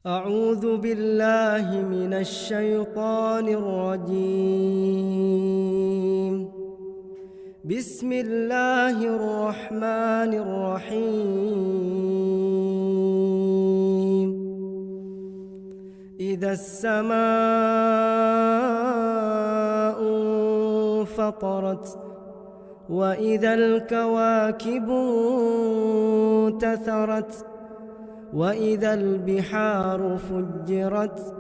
أعوذ بالله من الشيطان الرجيم. بسم الله الرحمن الرحيم. إذا السماء انفطرت وإذا الكواكب انتثرت وإذا البحار فجرت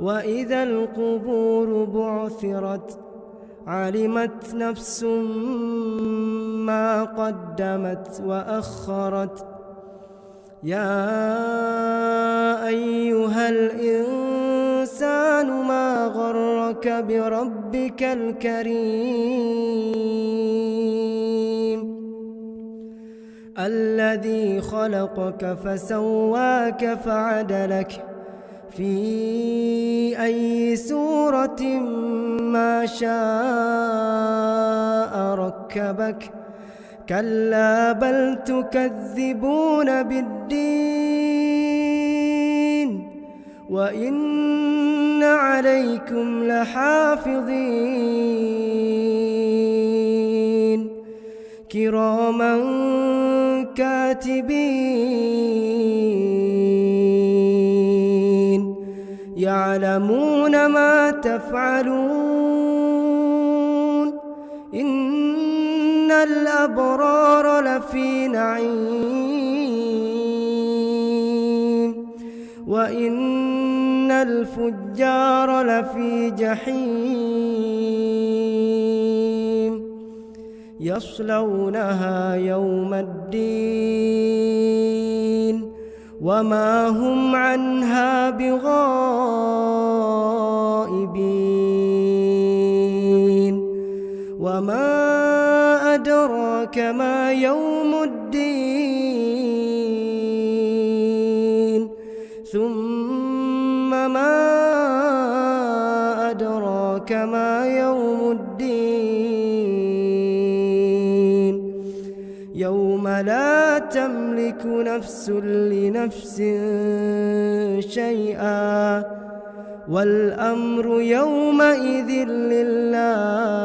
وإذا القبور بعثرت علمت نفس ما قدمت وأخرت. يا أيها الإنسان ما غرك بربك الكريم الذي خلقك فسواك فعدلك في أي سورة ما شاء ركبك. كلا بل تكذبون بالدين وإن عليكم لحافظين كراما كاتبين يعلمون ما تفعلون. إن الأبرار لفي نعيم وإن الفجار لفي جحيم يصلونها يوم الدين وما هم عنها بغائبين. وما أدراك ما يوم الدين ثم ما أدراك ما يوم الدين يوم لا تملك نفس لنفس شيئا والأمر يومئذ لله.